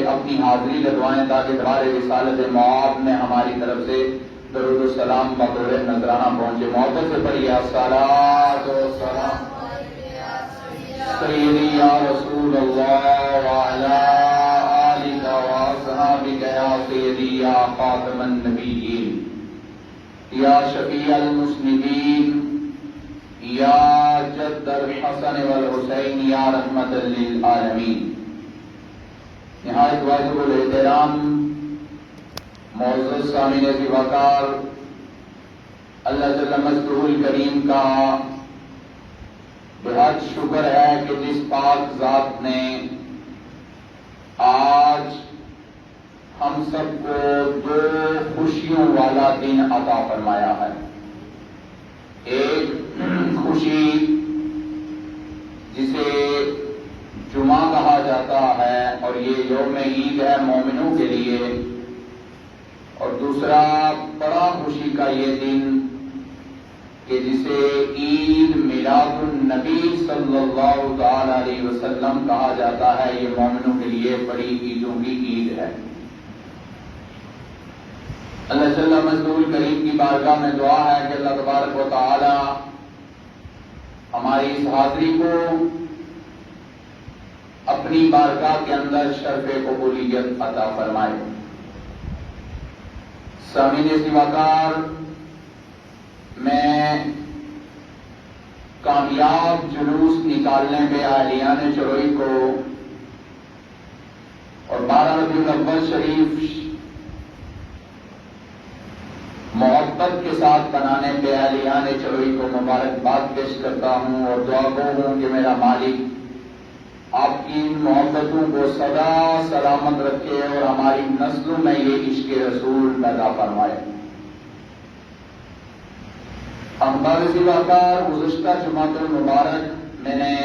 اپنی حاضری لگوائیں تاکہ دربار رسالت معاب میں ہماری طرف سے درود و سلام بطور نذرانہ پہنچے. محبت سے پڑھیے الصلاۃ والسلام سیدی یا رسول اللہ وعلی آلک واصحابک یا سیدی یا خاتم النبیین یا شفیع المذنبین یا جد الحسن والحسین یا رحمت للعالمین. نہایت واجب الاحترام معزز سامعین ذی وقار، اللہ جل مجدہ الکریم کا بہت شکر ہے کہ جس پاک ذات نے آج ہم سب کو دو خوشیوں والا دن عطا فرمایا ہے. ایک خوشی جسے جمعہ کہا جاتا ہے اور یہ یوم عید ہے مومنوں کے لیے، اور دوسرا بڑا خوشی کا یہ دن کہ جسے عید میلاد النبی صلی اللہ تعالی علیہ وسلم کہا جاتا ہے. یہ مومنوں کے لیے بڑی عیدوں کی عید ہے. اللہ جل مجدہ الکریم کی بارگاہ میں دعا ہے کہ اللہ تبارک و تعالی ہماری اس حاضری کو اپنی بارگاہ کے اندر شرف قبولیت عطا فرمائے. سامعین ذی وقار، میں کامیاب جلوس نکالنے پہ اہلیان چروئی کو اور 12 ربیع الاول شریف محبت کے ساتھ بنانے پہ اہلیان چروئی کو مبارکباد پیش کرتا ہوں اور دعا گو ہوں کہ میرا مالک آپ کی محبتوں کو سدا سلامت رکھے اور ہماری نسلوں میں یہ عشق رسول پیدا فرمائے. احباب ذی وقار، گزشتہ جمعۃ المبارک میں نے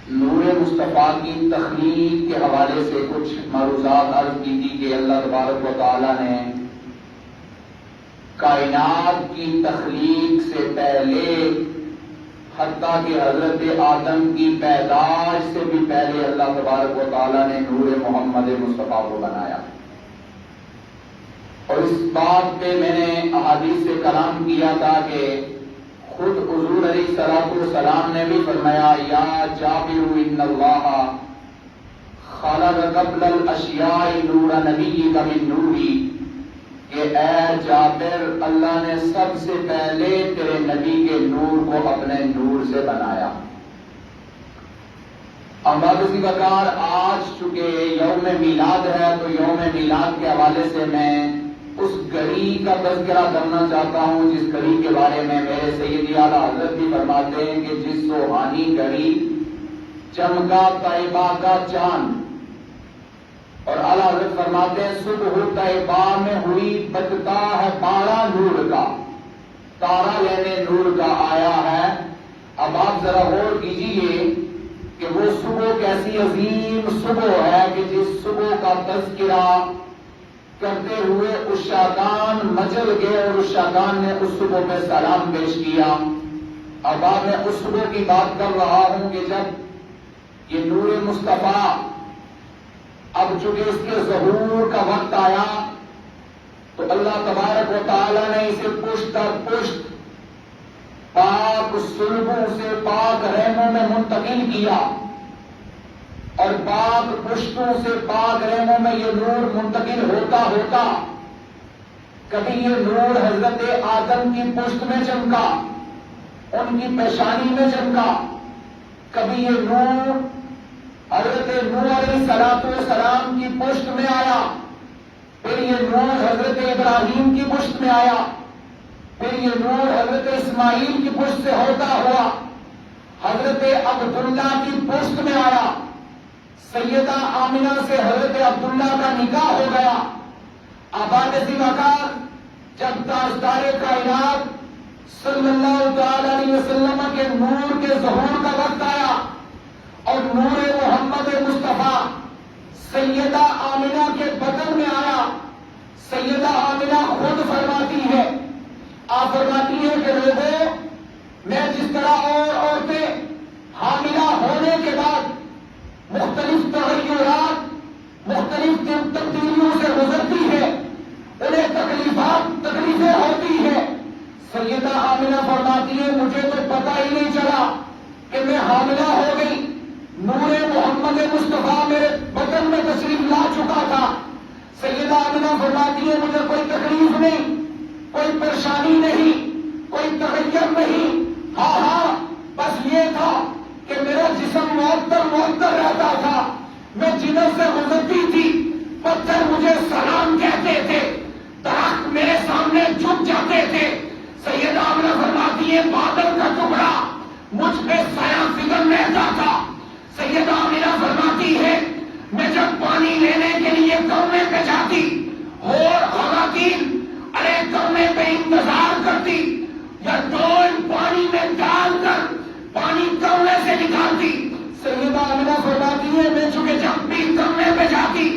نور مصطفیٰ کی تخلیق کے حوالے سے کچھ معروضات عرض کی تھی کہ اللہ تبارک و تعالی نے کائنات کی تخلیق سے پہلے، حتیٰ کہ حضرت آدم کی پیدائش سے بھی پہلے اللہ تبارک و تعالی نے نور محمد مصطفیٰ کو بنایا. اور اس بات پہ میں نے احادیث سے کلام کیا تھا کہ خود حضور علیہ الصلوۃ والسلام نے بھی فرمایا یا جابر ان اللہ خلق قبل الاشیاء نور نبیک من نوری، کہ اے جابر اللہ نے سب سے پہلے تیرے نبی کے نور کو اپنے نور سے بنایا. احباب ذی وقار، آج چونکہ یوم میلاد ہے تو یوم میلاد کے حوالے سے میں اس گھڑی کا تذکرہ کرنا چاہتا ہوں جس گھڑی کے بارے میں میرے سیدی اعلیٰ حضرت بھی فرماتے ہیں کہ جس سوہانی گھڑی چمکا طیبہ کا چاند، اور اعلیٰ حضرت فرماتے ہیں صبح طیبہ میں ہوئی بجتا ہے بارہ نور کا، تارا لینے نور کا آیا ہے. اب آپ ذرا غور کیجئے کہ وہ صبح کیسی عظیم صبح ہے کہ جس صبح کا تذکرہ کرتے ہوئے عشاقان مچل گئے اور عشاقان نے اس صبح پہ سلام پیش کیا. اب آپ میں اس صبح کی بات کر رہا ہوں کہ جب یہ نور مصطفیٰ اب چونکہ اس کے ظہور کا وقت آیا تو اللہ تبارک و تعالی نے اسے پشت در پشت پاک سلبوں سے پاک رحموں میں منتقل کیا، اور پاک پشتوں سے پاک رحموں میں یہ نور منتقل ہوتا ہوتا کبھی یہ نور حضرت آدم کی پشت میں چمکا، ان کی پیشانی میں چمکا، کبھی یہ نور حضرت نوح علیہ السلام کی پشت میں آیا، پھر یہ نور حضرت ابراہیم کی پشت میں آیا، پھر یہ نور حضرت اسماعیل کی پشت سے ہوتا ہوا حضرت عبداللہ کی پشت میں آیا. سیدہ آمنہ سے حضرت عبداللہ کا نکاح ہو گیا. آباد ذی وقار، جب تاجدار کائنات صلی اللہ تعالی علیہ وسلم کے نور کے ظہور کا وقت آیا اور نور محمد مصطفیٰ سیدہ آمنہ کے بدن میں آیا، سیدہ آمنہ خود فرماتی ہے، آپ فرماتی ہیں کہ لوگوں، میں جس طرح اور عورتیں حاملہ ہونے کے بعد مختلف تغیرات، سیدہ آمنہ فرماتی ہے مجھے تو پتہ ہی نہیں چلا کہ میں حاملہ ہو گئی، نور محمد مصطفیٰ میرے بدن میں تشریف لا چکا تھا۔ سیدہ آمنہ فرماتی ہے مجھے کوئی تکلیف نہیں، کوئی پریشانی نہیں، کوئی تغیر نہیں، ہاں بس یہ تھا کہ میرا جسم معطر رہتا تھا، میں جنت سے گزرتی تھی، پتھر مجھے سلام کہتے تھے، درخت میرے سامنے جھک جاتے تھے۔ سیدہ آمنہ فرماتی ہے بادل کا ٹکڑا مجھ پہ سایہ فکر رہتا تھا۔ سیدہ آمنہ فرماتی ہے میں جب پانی لینے کے لیے کونے پہ جاتی اور خواتین ارے کونے پہ انتظار کرتی یا ڈول پانی میں ڈال کر پانی کونے سے نکالتی، سیدہ آمنہ فرماتی ہے میں چونکہ جب بھی کونے پہ جاتی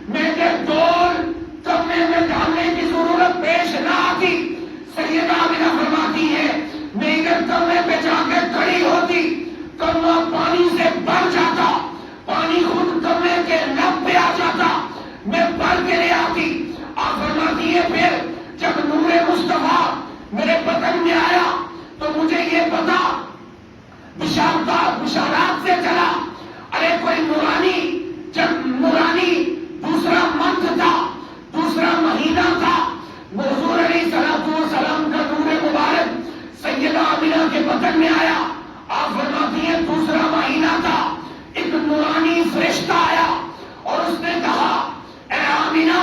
میں ڈول کونے میں ڈالنے کی ضرورت پیش نہ آتی۔ سیدہ آمنہ فرماتی ہے میں ادھر کونے پہ جا کے کھڑی ہوتی، کونا پانی سے بھر جاتا، پانی خود کونے کے لب پہ آ جاتا، میں بھر کے لے آتی۔ آپ فرماتی ہے پھر جب نور مصطفیٰ میرے بدن میں آیا تو مجھے یہ پتا بشارات سے چلا ارے کوئی نورانی، جب نورانی دوسرا منتھ تھا، دوسرا مہینہ تھا، حضور علیہ السلام کا نور مبارک سیدہ آمنہ کے بدن میں آیا۔ آپ فرماتی ہیں دوسرا مہینہ تھا، ایک نورانی فرشتہ آیا اور اس نے کہا اے آمنہ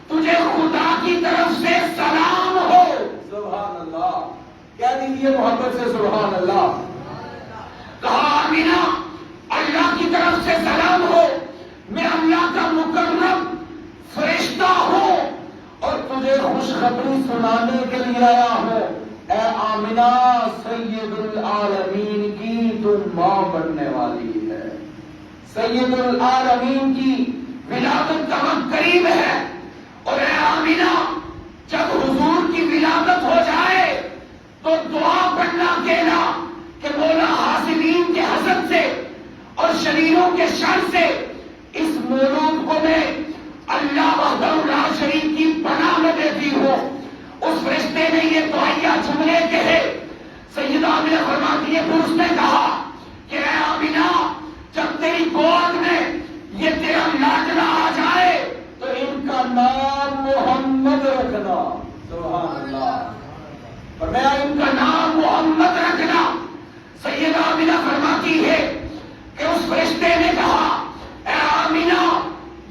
تجھے خدا کی طرف سے سلام ہو۔ سبحان اللہ، کہہ دیجیے محبت سے سبحان اللہ۔ کہا آمنہ اللہ کی طرف سے سلام ہو، میں اللہ کا مکرم فرشتہ ہوں اور تجھے خوشخبری سنانے کے لیے آیا ہوں۔ اے آمنہ سید العالمین کی تم ماں بننے والی ہے، سید العالمین کی ولادت کا وقت قریب ہے، اور اے آمنہ جب حضور کی ولادت ہو جائے تو دعا پڑھنا کہنا کہ مولا حاسدین کے حسد سے اور شریروں کے شر سے اس مولود کو میں اللہ وحدہ لا شریک کی پناہ میں دیتی ہوں۔ اس فرشتے نے یہ دعائیہ جملے کہے، سیدہ آمنہ فرماتی ہے پھر اس نے کہا کہ اے آمنہ جب تیری گود میں یہ تیرا لاڈلا آ جائے تو ان کا نام محمد رکھنا۔ سبحان اللہ، فرمایا ان کا نام محمد رکھنا۔ سیدہ آمنہ فرماتی ہے کہ اس فرشتے نے کہا اے آمنہ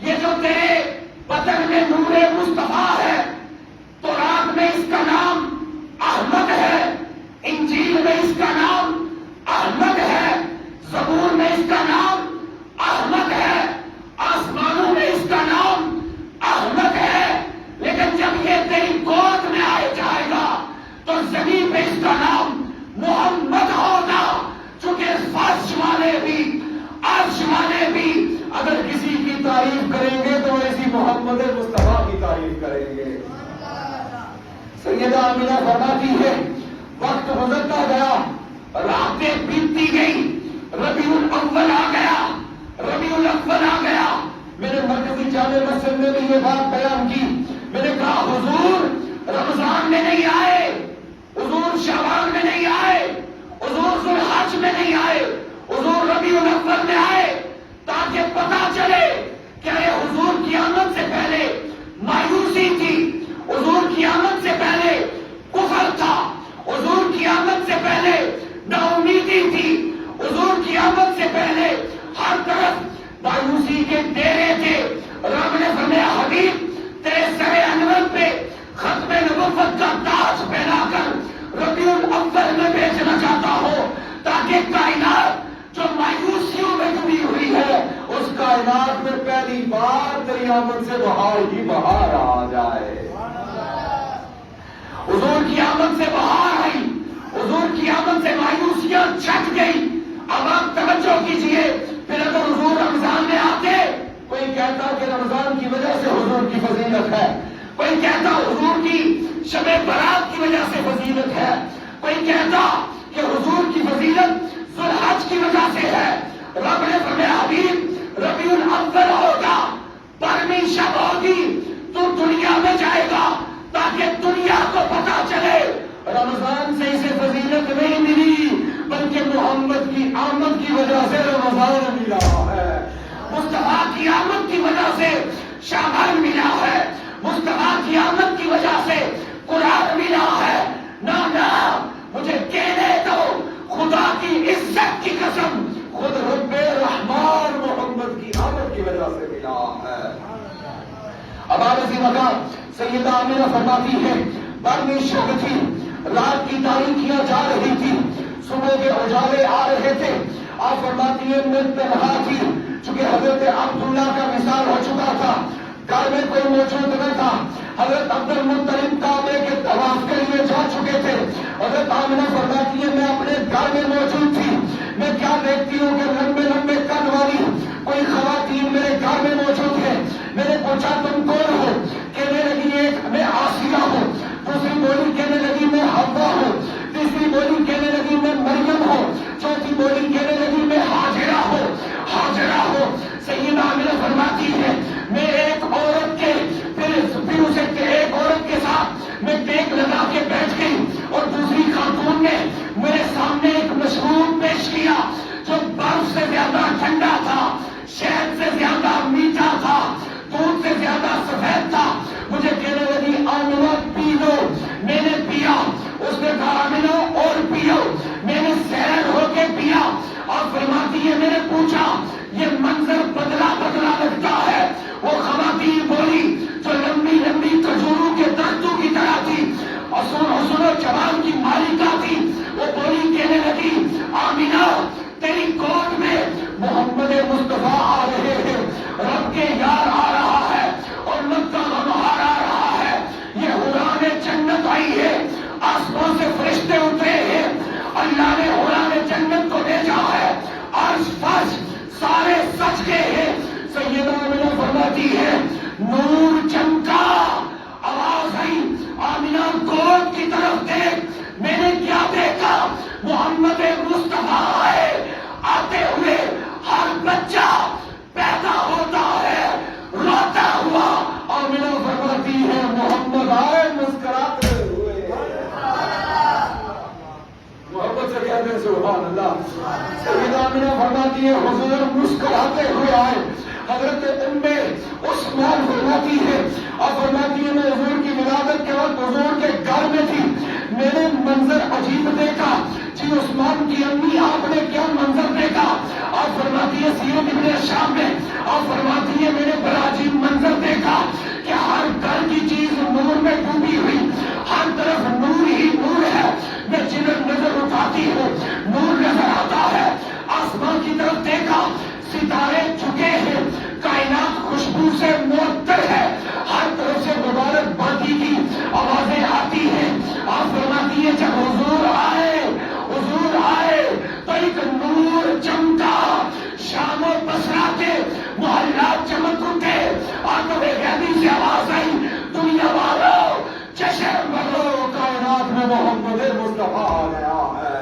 یہ جو تیرے بدن میں نور مصطفیٰ ہے تو رات میں اس کا نام احمد ہے، انجیل میں اس کا نام احمد ہے، زبور میں اس کا نام احمد ہے، آسمانوں میں اس کا نام احمد ہے، لیکن جب یہ تیری گود میں آئے جائے گا تو زمین پہ اس کا نام محمد ہوگا، چونکہ فرش والے بھی عرش والے بھی اگر کسی کی تعریف کریں گے تو ایسی محمد مصطفیٰ کی تعریف کریں گے۔ سیدہ آمنہ فرماتی ہے وقت گزرتا گیا، راتیں بیتتی گئی، ربیع الاول آ گیا، ربیع الاول آ گیا۔ میں نے مرکزی جامع مسجد میں بھی یہ بات بیان کی، میں نے کہا حضور رمضان میں نہیں آئے، حضور شعبان میں نہیں آئے، حضور ذو الحج میں نہیں آئے، حضور ربیع الاول میں آئے تاکہ پتا چلے کہ حضور کی آمد سے پہلے مایوسی تھی، حضور کی آمد سے پہلے کفر تھا، حضور کی آمد سے پہلے نا امیدی تھی، حضور کی آمد سے پہلے ہر طرف مایوسی کے ڈیرے تھے۔ رب نے فرمایا حبیب تیرے سر انور پہ ختم نبوت کا تاج پہنا کر ربیع الاول میں بھیجنا چاہتا ہوں تاکہ کائنات جو مایوسیوں میں ڈوبی ہوئی ہے اس کائنات میں پہلی بار تیری آمد سے بہار ہی بہار آ جائے۔ حضور کی آمد سے بہار آئی، حضور کی آمد سے مایوسیاں چھٹ گئی۔ اب آپ توجہ کیجئے، پھر اگر حضور رمضان میں آتے کوئی کہتا کہ رمضان کی وجہ سے حضور کی فضیلت ہے، کوئی کہتا حضور کی شب برات کی وجہ سے فضیلت ہے، کوئی کہتا کہ حضور کی فضیلت ذو الحج کی وجہ سے ہے۔ رب نے فرمایا حبیب ربیع الاول ہوگا، 12ویں شب ہوگی، تو دنیا میں جائے گا تاکہ دنیا کو پتا چلے رمضان سے شامل ملا ہے، مصطفیٰ کی آمد کی وجہ سے قرآن ملا ہے۔ نہ مجھے کہنے دو، خدا کی عزت کی قسم خود رب رحمان محمد کی آمد کی وجہ سے ملا ہے۔ اب آپ اسی مقام سیدہ آمنہ فرماتی ہے بڑی شب تھی، رات کی تاریکیاں جا رہی تھی، صبح کے اجالے آ رہے تھے۔ آپ فرماتی ہے میں تنہا تھی، چونکہ حضرت عبداللہ کا وصال ہو چکا تھا، گھر میں کوئی موجود نہ تھا۔ حضرت عبد المطلب کعبے کے طواف کے لیے جا چکے تھے۔ حضرت آمنہ فرماتی ہے میں اپنے گھر میں موجود تھی، میں کیا دیکھتی ہوں کہ لمبے لمبے قد والی کوئی خواتین میرے گھر میں موجود ہے۔ میں نے پوچھا تم کون ہو؟ کہنے لگی ایک میں آسیہ ہوں، دوسری بولی کہنے لگی میں حوا ہوں، تیسری بولی کہنے لگی میں مریم ہوں، چوتھی بولی کہنے لگی میں ہاجرہ ہوں۔ سیدہ آمنہ فرماتی ہے میں ایک عورت کے پھر اسے ایک عورت کے ساتھ میں ٹیک لگا کے بیٹھ گئی، اور دوسری خاتون نے میرے سامنے ایک مشروب پیش کیا جو برف سے زیادہ ٹھنڈا تھا، شہد سے زیادہ میٹھا تھا، دودھ سے زیادہ سفید تھا۔ مجھے کہنے لگی آمنہ پی لو، میں نے پیا۔ اس نے کہا آمنہ اور پیو، میں نے سیر ہو کے پیا۔ اور فرماتی ہے میں نے پوچھا یہ منظر بدلا بدلا لگتا ہے۔ وہ خواتین بولی جو لمبی لمبی کھجوروں کے درختوں کی طرح تھی، حسن و جمال کی مالکہ تھی، وہ بولی کہنے لگی آمنہ تیری گود میں محمد مصطفیٰ آ رہے ہیں، رب کے یار آ رہا ہے، اور مکہ کا بہار آ رہا ہے، یہ حوران جنت آئی ہے، آسمان سے فرشتے اترے ہیں، اللہ نے حوران جنت کو بھیجا ہے، عرش فرش سارے سج گئے ہیں۔ سیدہ آمنہ فرماتی ہے نور چمکا، آواز آئی آمنہ گود کی طرف دیکھ۔ میں نے کیا دیکھا؟ محمد مصطفیٰ آئے، آتے ہوئے ہر بچہ پیدا ہوتا ہے روتا ہوا۔ آمنہ فرماتی ہے محمد آئے مسکراتے ہوئے۔ محبت سے کہتے ہیں سبحان اللہ۔ سیدہ آمنہ فرماتی ہے حضور مسکراتے ہوئے آئے۔ حضرت عثمان فرماتی ہے اور فرماتی ہے میں حضور کی ولادت کے وقت حضور کے گھر میں تھی، میں نے منظر عجیب دیکھا۔ جی عثمان کی امی آپ نے کیا منظر دیکھا؟ اور فرماتی ہے سیرت ابن شام میں، اور فرماتی ہے میں نے بڑا عجیب منظر دیکھا کہ ہر گھر کی چیز نور میں ڈوبی ہوئی، ہر طرف نور ہی نور ہے۔ میں جدھر نظر اٹھاتی ہوں نور نظر آتا ہے۔ آسمان کی طرف دیکھا، ستارے جھکے ہیں، کائنات خوشبو سے معطر ہے، ہر طرف سے مبارک بادی کی آوازیں آتی ہیں۔ آپ فرماتی ہے جب حضور آئے تو ایک نور چمکا، شام و بصرہ کے محلات چمک اٹھے، اور تو غیبی سے آواز آئی دنیا والو جشن منو، کائنات میں محمد مصطفیٰ آ گیا ہے۔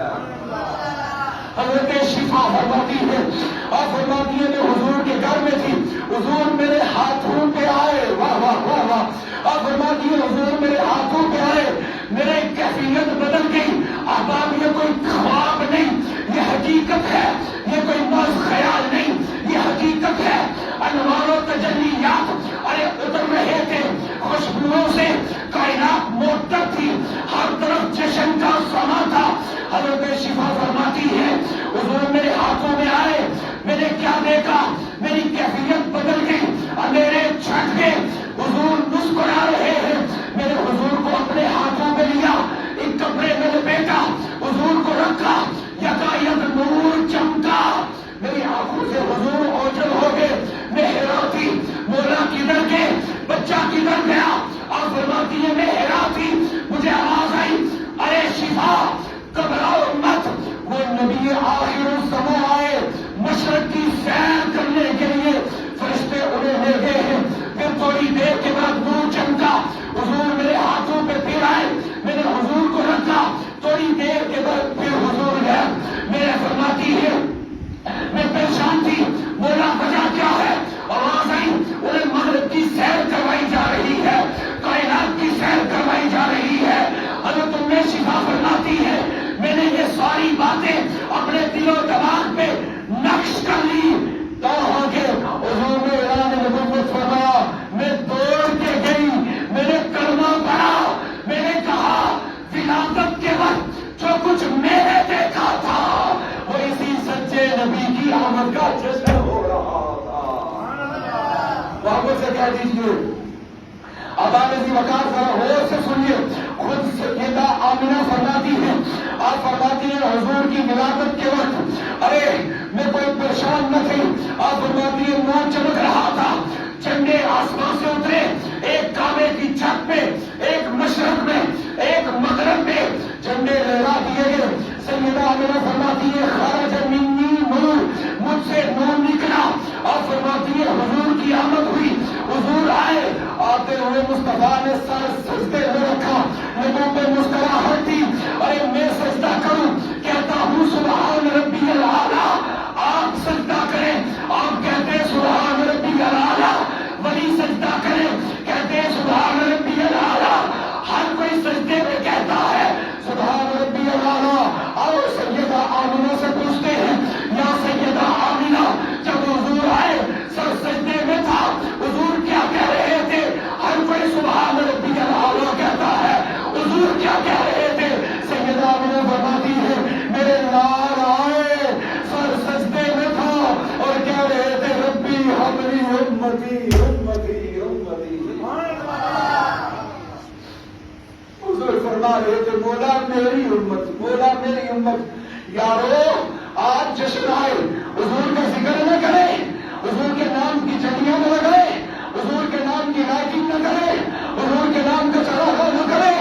حضرت شفا فرماتی ہے اور فرماتی ہے میں حضور کے گھر میں تھی، حضور میرے ہاتھوں پہ آئے، واہ واہ واہ واہ، اور فرماتی ہے حضور میرے ہاتھوں پہ آئے، میرے کیفیت بدل گئی۔ احباب یہ کوئی خواب نہیں، یہ حقیقت ہے، یہ کوئی محض خیال نہیں، یہ حقیقت ہے۔ انوار و تجلیات ارے اتر رہے تھے، خوشبوؤں سے کائنات معطر تھی، ہر طرف جشن کا سما تھا۔ حضرت شفا فرماتی ہے حضور میرے ہاتھوں میں آئے، میں نے کیا دیکھا؟ میری کیفیت بدل گئی، اندھیرے چھٹ گئے، حضور مسکرا رہے ہیں۔ میں نے حضور کو اپنے ہاتھوں میں لیا، ایک کپڑے میں لپیٹا، حضور کو رکھا، یکایک نور چمکا، میری آنکھوں سے حضور اوجھل ہو گئے۔ میں حیران تھی، محبت سے کہہ دیجیے. اب آپ اسی وقت ذرا غور سے سنیے. خود سیدہ آمنہ فرماتی ہے، آپ فرماتی ہیں حضور کی ولادت کے وقت ارے میں کوئی پریشان نہ تھی. آپ فرماتی ہیں نور چمک رہا تھا، جھنڈے آسمان سے اترے، ایک کعبے کی چھت پہ، ایک مشرق میں، ایک مغرب میں جھنڈے لہرا دیے گئے. سیدہ آمنہ فرماتی ہے خرج منی نور، مجھ سے نور نکلا. آپ فرماتی ہے حضور کی آمد ہوئی، حضور آئے. آتے ہوئے مصطفیٰ نے سر سجدے میں رکھا، لبوں پہ مسکراہٹ تھی. ارے میں سجدہ کروں، کہتا ہوں سبحان ربی الاعلیٰ. آپ سجدہ کریں، آپ کہتے ہیں سبحان ربی الاعلیٰ. ولی سجدہ کریں، کہتے ہیں سبحان ربی الاعلیٰ. ہر کوئی سجدے میں کہتا ہے سبحان ربی الاعلیٰ. اور سیدہ آمنہ سے پوچھتے ہیں یا سیدہ آمنہ جب حضور آئے سر سجدے میں تھا، حضور کیا کہہ رہے تھے؟ ہر کوئی سبحان ربی الاعلیٰ کہتا ہے، حضور کیا کہہ رہے تھے؟ سیدہ آمنہ فرماتی ہے میرے لال آئے سر سجدے میں تھا اور کہہ رہے تھے ربی حبلی امتی امتی امتی. حضور فرما رہے تھے مولا میری امت، مولا میری امت. یارو آج جشن آئے، حضور کا ذکر نہ کرے، حضور کے نام کی جھنڈیاں نہ لگائے، حضور کے نام کی لائٹنگ نہ کرے، حضور کے نام کا چراغا نہ کرے،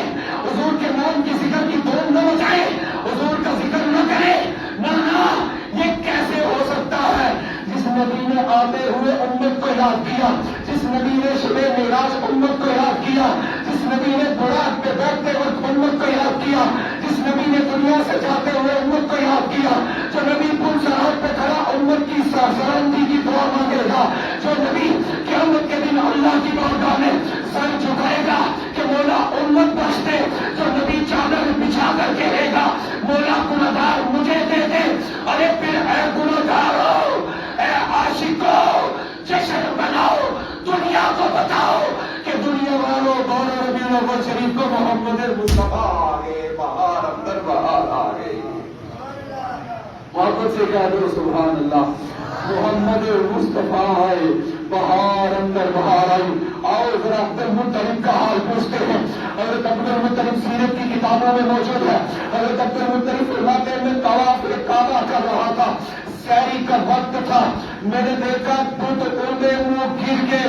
حضور کے نام کی ذکر کی دھوم نہ مچائے، حضور کا ذکر نہ کرے. نہ یہ کیسے ہو سکتا ہے؟ جس نبی نے آتے ہوئے امت کو یاد کیا، جس نبی نے شب معراج امت کو یاد کیا، جس نبی نے براق پہ بیٹھتے وقت امت کو یاد کیا، جس نبی نے دنیا سے جاتے ہوئے امت کو یاد کیا، جو نبی پل سرحد پہ کھڑا امت کی سربلندی کی دعا مانگے گا، جو نبی قیامت کے دن اللہ کی بارگاہ میں سر جھکائے گا کہ مولا امت بخش دے، جو نبی چادر بچھا کر کہے گا مولا گنہگار مجھے دے دے. ارے پھر اے گنہگارو، اے عاشقو، جشن مناؤ، دنیا کو بتاؤ کہ دنیا والوں دور ربیع الاول شریف کو محمد مصطفیٰ آگے بہار اندر بہار آگے. محبت سے کہہ دو سبحان اللہ. محمد مصطفیٰ آئے، بہار اندر بہار آئی. اور ذرا عبد المطلب کا حال پوچھتے ہیں. حضرت عبد المطلب سیرت کی کتابوں میں موجود ہے. حضرت عبد المطلب فرماتے ہیں میں طواف کعبہ کر رہا تھا، سحری کا وقت تھا، میں نے دیکھا بت اڑے منہ گر کے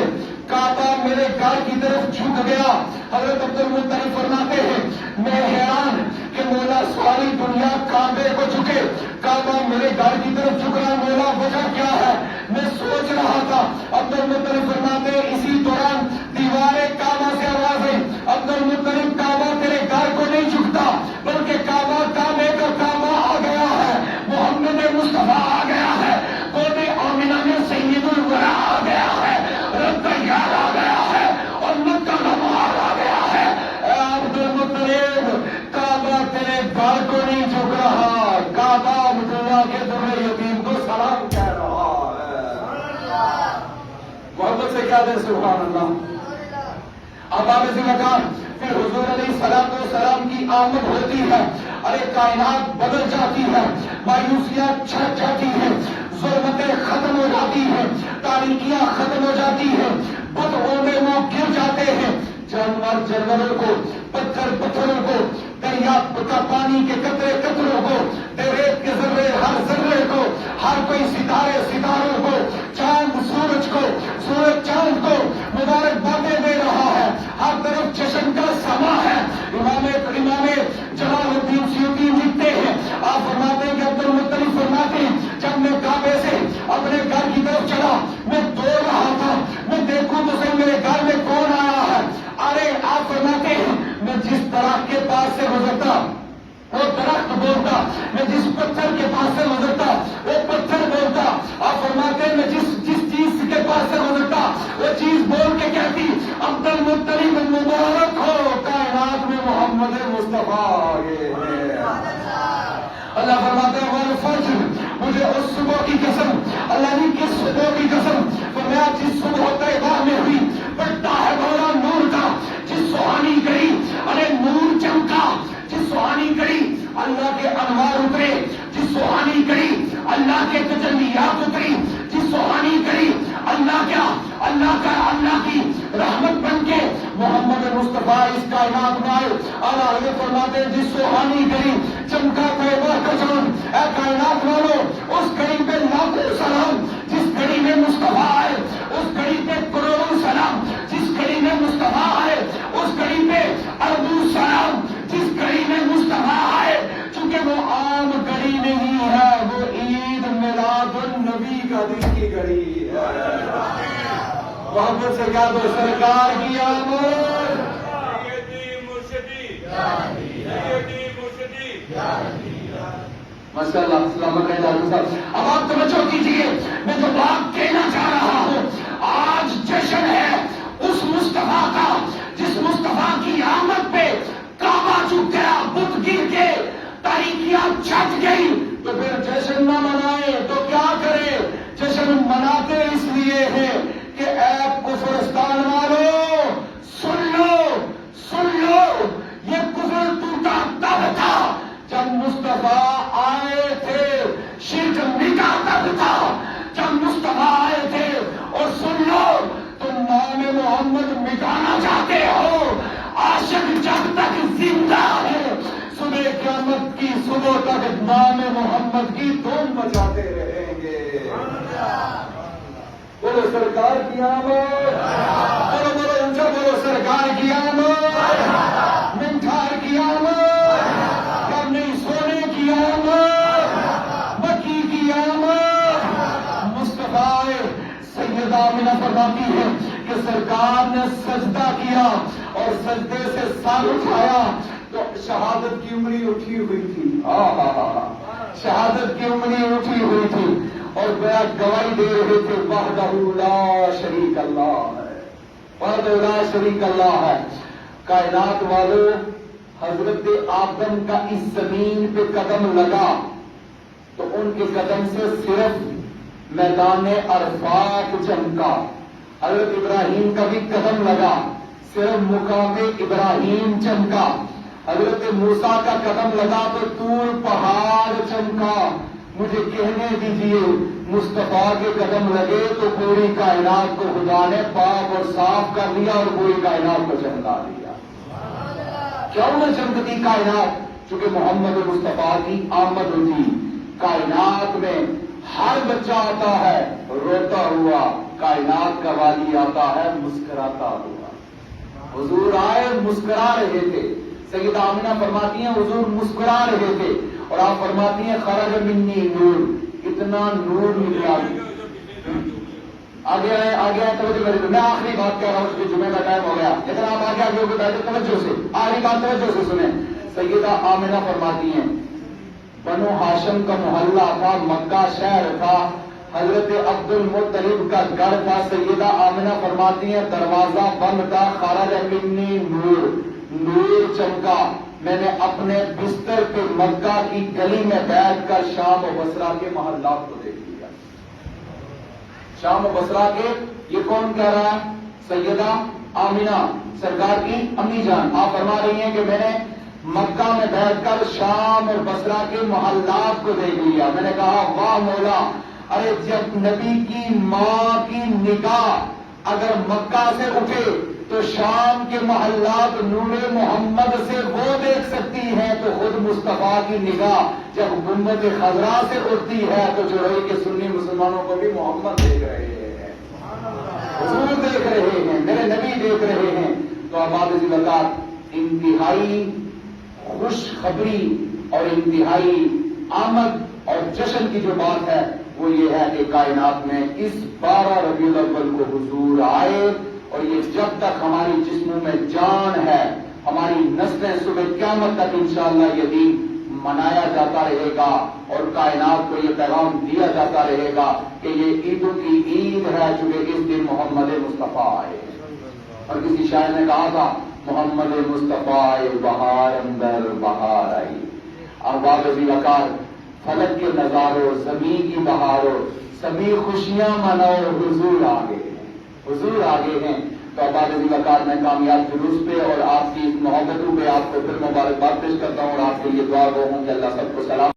کعبہ میرے گھر کی طرف جھک گیا. حضرت عبد المطلب فرماتے ہیں میں حیران کہ مولا ساری دنیا کعبے کو جھکے، کعبہ میرے گھر کی طرف جھک رہا، مولا وجہ کیا ہے؟ میں سوچ رہا تھا. عبد المطلب فرماتے ہیں اسی دوران دیوار کعبہ سے آواز آئی عبد المطلب کعبہ تیرے گھر کو نہیں جھکتا بلکہ کعبہ کعبے کا کعبہ آ گیا ہے، محمد مصطفیٰ آ گیا ہے، قوم آمنہ میں سید الورا آ گیا ہے، رب کا یار آ گیا ہے اور مکہ کا بہار آ گیا ہے. اے عبد المطلب کعبہ تیرے گھر کو نہیں جھک رہا، کعبہ دنیا کے در یتیم کو سلام کہہ رہا ہے. محبت سے کیا دے سبحان اللہ. اب آپ اسی مکان پھر حضور علیہ السلام کی آمد ہوتی ہے. ارے کائنات بدل جاتی ہے، مایوسیاں چھٹ جاتی ہیں، ظلمتیں ختم ہو جاتی ہیں، تاریکیاں ختم ہو جاتی ہیں، بت اوڑے منہ گر جاتے ہیں، جانور جانوروں کو، پتھر پتھروں کو، دریا کا پانی کے قطرے قطروں کو، ریت کے ذرے ہر ذرے کو، ہر کوئی ستارے ستاروں کو، چاند سورج کو، سورج چاند کو مبارک باتیں دے رہا ہے. ہر طرف جشن کا سما ہے. امام جلال الدین سیوطی لکھتے ہیں، آپ فرماتے ہیں کہ عبد المطلب فرماتے ہیں جب میں کعبے سے اپنے گھر کی طرف چلا میں دوڑ رہا تھا، میں دیکھوں تو صحیح میرے گھر میں کون آیا ہے. ارے آپ فرماتے ہیں میں جس درخت کے پاس سے گزرتا وہ درخت بولتا، میں جس پتھر کے پاس سے گزرتا وہ پتھر بولتا. آپ فرماتے ہیں میں جس چیز کے پاس سے گزرتا وہ چیز بول کے کہتی عبد المطلب مبارک ہو، کائنات میں محمد مصطفیٰ آگے ہے. اللہ فرماتے ہیں والفجر، مجھے اس صبح کی قسم، اللہ نے کس صبح کی قسم فرمایا جس صبح طیبہ میں ہوئی، بڑھتا ہے بولا نور کا، جس سہانی گئی ارے نور چمکا، جس سہانی گئی اللہ کے انوار اترے، جس سہانی گئی اللہ کے تجلیات اتری، جس سہانی گئی اللہ کا اللہ کی رحمت بن کے محمد مصطفیٰ اس کائنات میں آئے. اور آگے فرماتے ہیں جس سوہانی گھڑی چمکا طیبہ کا چاند، اے کائنات والو اس گھڑی پہ لاکھوں سلام. جس گھڑی میں مصطفیٰ آئے اس گھڑی پہ کروڑوں سلام. جس گھڑی میں مصطفیٰ آئے اس گھڑی پہ اربوں سلام. جس گھڑی میں مصطفیٰ آئے چونکہ وہ عام گھڑی نہیں ہے، وہ عید میلاد النبی کا دن کی گھڑی ہے. محبت سے کہہ دو سرکار کی آمد. ماشاء اللہ. سلامت رہے ڈاکٹر صاحب. اب آپ توجہ کیجیے، میں تو بات کہنا چاہ رہا ہوں. آج جشن ہے اس مصطفیٰ کا جس مصطفیٰ کی آمد پہ کعبہ جھک گیا، بت گر کے تاریکیاں چھٹ گئی. تو پھر جشن نہ منائے تو کیا کرے؟ جشن مناتے اس لیے ہیں کہ اے کفرستان والو سن لو، یہ کفر ٹوٹا تب تھا جب مصطفیٰ آئے تھے. شرک مٹا تب تھا جب مصطفیٰ آئے تھے. اور سن لو، تم نام محمد مٹانا چاہتے ہو، عاشق جب تک زندہ ہے صبح قیامت کی صبح تک نام محمد کی دھوم مچاتے رہیں گے. بولو سرکار کی آمد. بولو اونچا بولو سرکار کی آمد. منٹھار کی آمد. کب نہیں سونے کی آمد، مکی کی آمد. مصطفیٰ سیدہ آمنہ فرماتی ہے کہ سرکار نے سجدہ کیا اور سجدے سے سر اٹھایا تو شہادت کی انگلی اٹھی ہوئی تھی. شہادت کی انگلی اٹھی ہوئی تھی اور گواہی دے رہے تھے وحدہ لا شریک اللہ ہے، وحدہ لا شریک اللہ ہے. کائنات والو، حضرت آدم کا اس زمین پہ قدم لگا تو ان کے قدم سے صرف میدان عرفات چمکا. حضرت ابراہیم کا بھی قدم لگا، صرف مقام ابراہیم چمکا. حضرت موسیٰ کا قدم لگا تو طور پہاڑ چمکا. مجھے کہنے دیجئے مصطفیٰ کے قدم لگے تو پوری کائنات کو خدا نے پاک اور صاف کر دیا اور پوری کائنات کو چمکا دیا. کیوں نہ چمکتی کائنات؟ چونکہ محمد مصطفیٰ کی آمد ہوئی. کائنات میں ہر بچہ آتا ہے روتا ہوا، کائنات کا والی آتا ہے مسکراتا ہوا. حضور آئے مسکرا رہے تھے. سیدہ آمنہ فرماتی ہیں حضور مسکرا رہے تھے اور آپ فرماتی ہیں خرج منی نور، اتنا نور نکلا. آگے آئے توجہ میری. میں آخری بات کہہ رہا ہوں کہ جمعے کا ٹائم ہو گیا، لیکن آپ آگے ہو کے بیٹھے توجہ سے آخری بات توجہ سے سنیں. سیدہ آمنہ فرماتی ہیں بنو ہاشم کا محلہ تھا، مکہ شہر تھا، حضرت عبد المطلب کا گھر تھا. سیدہ آمنہ فرماتی ہیں دروازہ بند تھا، خرج منی نور، نور چمکا. میں نے اپنے بستر پہ مکہ کی گلی میں بیٹھ کر شام و بصرہ کے محلات کو دیکھ لیا. شام و بصرہ کے، یہ کون کہہ رہا ہے؟ سیدہ آمنہ سرکار کی امی جان. آپ فرما رہی ہیں کہ میں نے مکہ میں بیٹھ کر شام اور بصرہ کے محلات کو دیکھ لیا. میں نے کہا واہ مولا، ارے جب نبی کی ماں کی نگاہ اگر مکہ سے اٹھے تو شام کے محلات نور محمد سے وہ دیکھ سکتی ہیں، تو خود مصطفیٰ کی نگاہ جب گنبد خضرا سے اٹھتی ہے تو جو رہی کہ سنی مسلمانوں کو بھی محمد دیکھ رہے ہیں، حضور دیکھ رہے ہیں، میرے نبی دیکھ رہے ہیں. تو آباد وقات انتہائی خوشخبری اور انتہائی آمد اور جشن کی جو بات ہے وہ یہ ہے کہ کائنات میں اس 12 ربیع الاول کو حضور آئے اور یہ جب تک ہماری جسموں میں جان ہے، ہماری نسلیں صبح قیامت تک انشاءاللہ یہ دن منایا جاتا رہے گا اور کائنات کو یہ پیغام دیا جاتا رہے گا کہ یہ عیدوں کی عید ہے چونکہ اس دن محمد مصطفیٰ آئے. اور کسی شاعر نے کہا تھا محمد مصطفیٰ آئے بہار اندر بہار آئی. احباب وقار، فلک کے نظاروں، زمین کی بہاروں، سبھی خوشیاں مناؤ، حضور آگے ہیں، حضور آگے ہیں. تو احباب وقار، میں کامیاب جلوس پہ اور آپ کی محبتوں پہ آپ کو پھر مبارکباد پیش کرتا ہوں اور آپ کے لیے دعا گو ہوں کہ اللہ سب کو سلام